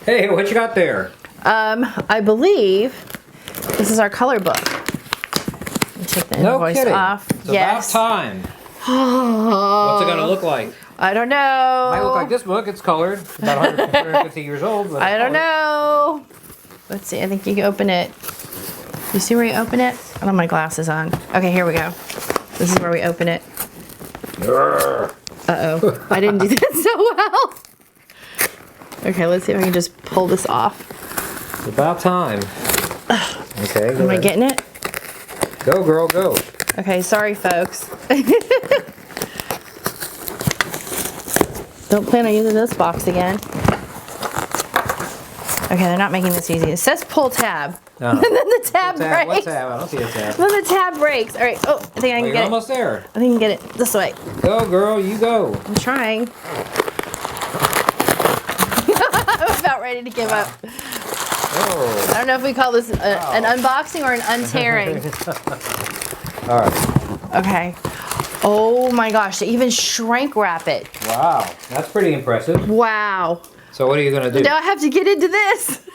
Hey, what you got there? I believe this is our color book. Let me take the invoice off. It's about time. What's it gonna look like? I don't know. Might look like this book. It's colored. It's about 150 years old. But I don't know. Let's see. I think you can open it. You see where you open it? I don't have my glasses on. Okay, here we go. This is where we open it. Uh-oh. I didn't do that so well. Okay, let's see if I can just pull this off. It's about time. Okay. Am I getting it? Go, girl, go. Okay, sorry, folks. Don't plan on using this box again. Okay, they're not making this easy. It says pull tab. No. And then the tab breaks. What tab? I don't see a tab. Then the tab breaks. All right. Oh, I think I can You're get almost there. I think I can get it this way. Go, girl, you go. I'm trying. I'm about ready to give up. Oh. I don't know if we call this an unboxing or an untearing. All right. Okay. Oh my gosh, they even shrink wrap it. Wow, that's pretty impressive. Wow. So what are you gonna do? Now I have to get into this.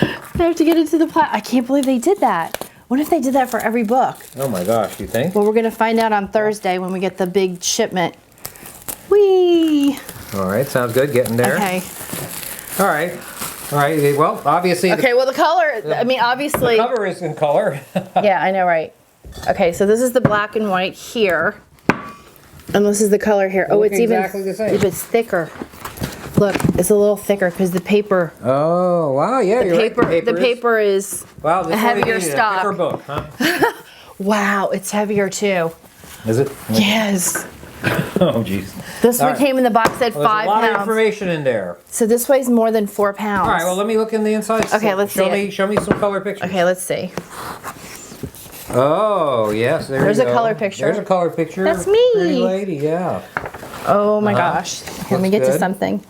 I have to get into the I can't believe they did that. What if they did that for every book? Oh my gosh, you think? Well, we're gonna find out on Thursday when we get the big shipment. Whee! All right, sounds good. Getting there. Okay. All right. All right. Well, obviously. Okay. Well, the color. I mean, obviously. The cover is in color. Yeah, I know, right? Okay, so this is the black and white here, and this is the color here. Oh, it's even. Exactly the same. It's thicker. Look, it's a little thicker because the paper. Oh wow! Yeah, you're right. The paper is wow, this a heavier stock. A thicker book, huh? Wow, it's heavier too. Is it? Yes. Oh jeez. This one came in the box at 5 There's a lot pounds. of information in there. So this weighs more than 4 pounds. All right. Well, let me look in the inside. Okay, let's see it. Show me some color pictures. Okay, let's see. Oh yes, there's a color picture. There's a color picture. That's me. Pretty lady, yeah. Oh my gosh. Let me get to something.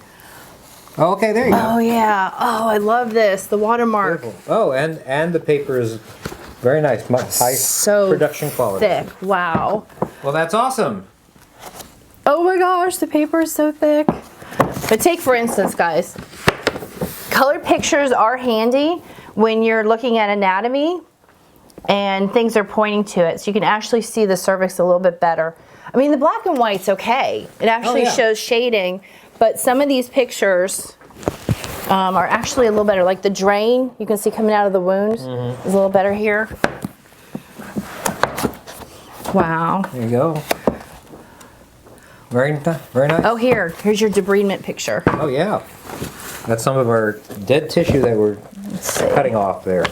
Oh, okay, there you go. Oh yeah. Oh, I love this. The watermark. Beautiful. Oh, and the paper is very nice. High production quality. Thick. Wow. Well, that's awesome. Oh my gosh, the paper is so thick. But take for instance, guys, colored pictures are handy when you're looking at anatomy and things are pointing to it. So you can actually see the cervix a little bit better. I mean, the black and white's okay. It actually shows shading, but some of these pictures are actually a little better. Like the drain, you can see coming out of the wound is a little better here. Wow. There you go. Very nice. Oh, here's your debridement picture. Oh yeah, that's some of our dead tissue that we're cutting off there.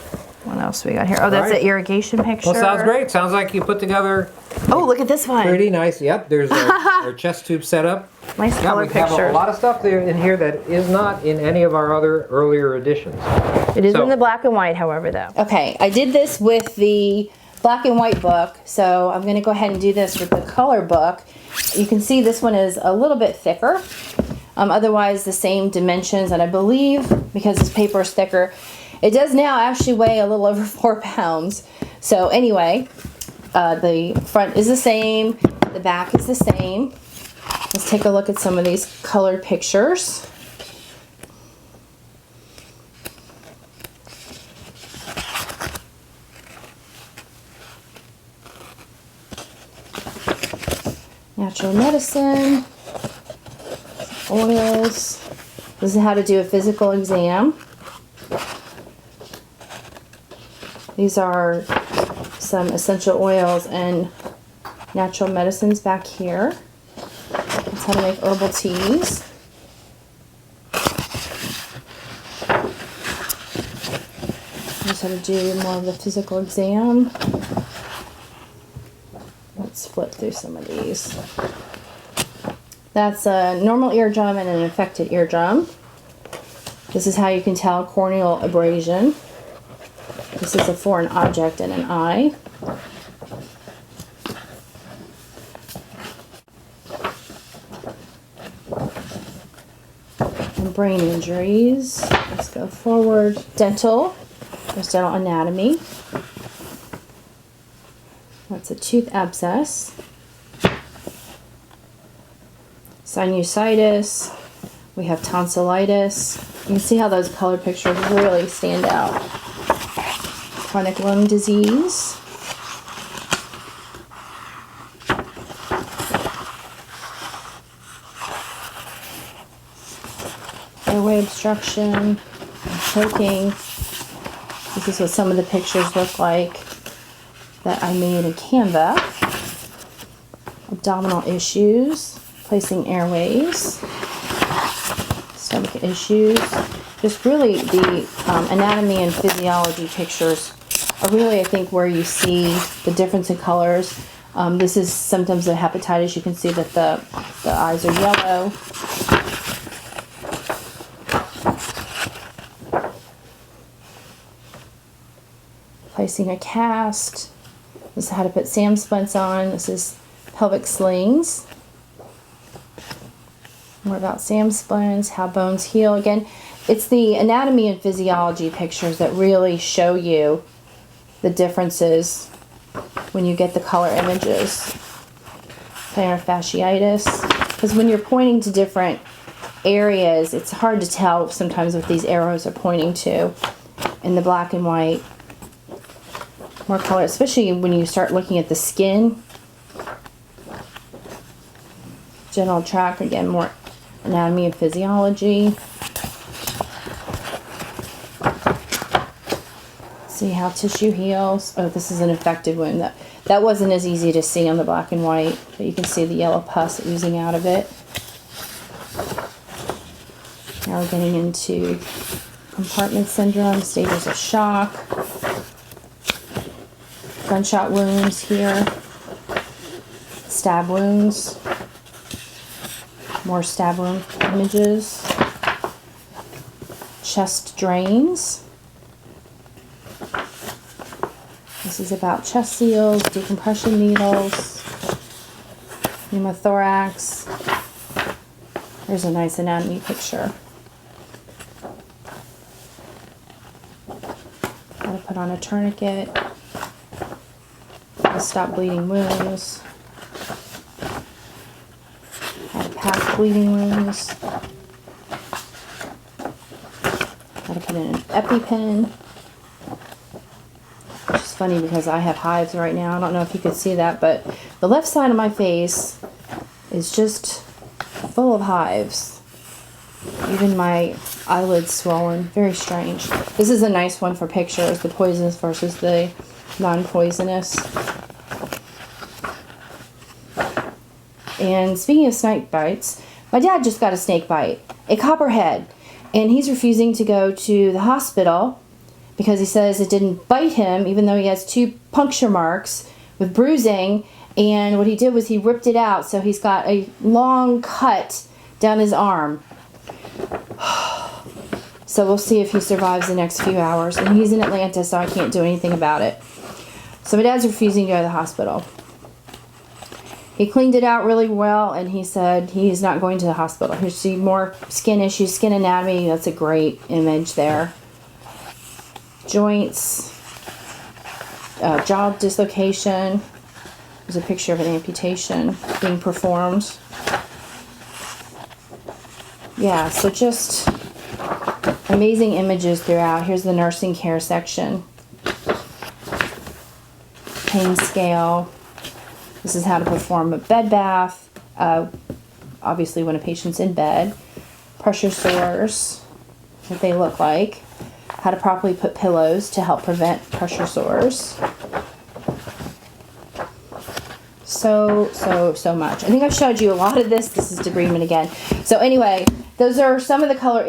What else we got here? Oh, that's the irrigation picture. Well, sounds great. Sounds like you put together. Oh, look at this one. Pretty nice. Yep. There's our chest tube setup. Nice color we have picture. a lot of stuff there in here that is not in any of our other earlier editions. It is in the black and white, however, though. Okay, I did this with the black and white book, so I'm going to go ahead and do this with the color book. You can see this one is a little bit thicker. Otherwise, the same dimensions, and I believe because this paper is thicker, it does now actually weigh a little over 4 pounds. So anyway, the front is the same, the back is the same. Let's take a look at some of these colored pictures. Natural medicine, oils. This is how to do a physical exam. These are some essential oils and natural medicines back here. That's how to make herbal teas. Here's how to do more of the physical exam. Let's flip through some of these. That's a normal eardrum and an infected eardrum. This is how you can tell corneal abrasion. This is a foreign object in an eye. And brain injuries. Let's go forward. Dental. There's dental anatomy. That's a tooth abscess. Sinusitis. We have tonsillitis. You can see how those color pictures really stand out. Chronic lung disease. Airway obstruction, choking. This is what some of the pictures look like that I made in Canva. Abdominal issues, placing airways, stomach issues. Just really the anatomy and physiology pictures are really, I think, where you see the difference in colors. This is symptoms of hepatitis. You can see that the eyes are yellow. Placing a cast. This is how to put SAM splints on. This is pelvic slings. More about SAM splints, how bones heal. Again, it's the anatomy and physiology pictures that really show you the differences when you get the color images. Plantar fasciitis. Because when you're pointing to different areas, it's hard to tell sometimes what these arrows are pointing to in the black and white. More color, especially when you start looking at the skin. Genital tract, again, more anatomy and physiology. See how tissue heals. Oh, this is an infected wound. That wasn't as easy to see on the black and white, but you can see the yellow pus oozing out of it. Now we're getting into compartment syndrome, stages of shock. Gunshot wounds here, stab wounds, more stab wound images, chest drains. This is about chest seals, decompression needles, pneumothorax. There's a nice anatomy picture. How to put on a tourniquet. Stop bleeding wounds. How to pack bleeding wounds. How to put in an EpiPen. Which is funny because I have hives right now. I don't know if you could see that, but the left side of my face is just full of hives. Even my eyelids swollen. Very strange. This is a nice one for pictures, the poisonous versus the non-poisonous. And speaking of snake bites, my dad just got a snake bite, a copperhead, and he's refusing to go to the hospital because he says it didn't bite him, even though he has 2 puncture marks with bruising, and what he did was he ripped it out, so he's got a long cut down his arm. So we'll see if he survives the next few hours, and he's in Atlanta, so I can't do anything about it. So my dad's refusing to go to the hospital. He cleaned it out really well, and he said he's not going to the hospital. Here's see more skin issues, skin anatomy. That's a great image there. Joints, jaw dislocation. There's a picture of an amputation being performed. Yeah, so just amazing images throughout. Here's the nursing care section. Pain scale. This is how to perform a bed bath, obviously when a patient's in bed. Pressure sores, what they look like. How to properly put pillows to help prevent pressure sores. So much. I think I've showed you a lot of this. This is debridement again. So anyway, those are some of the color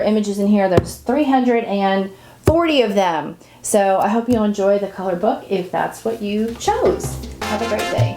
images in here. There's 340 of them. So I hope you'll enjoy the color book if that's what you chose. Have a great day.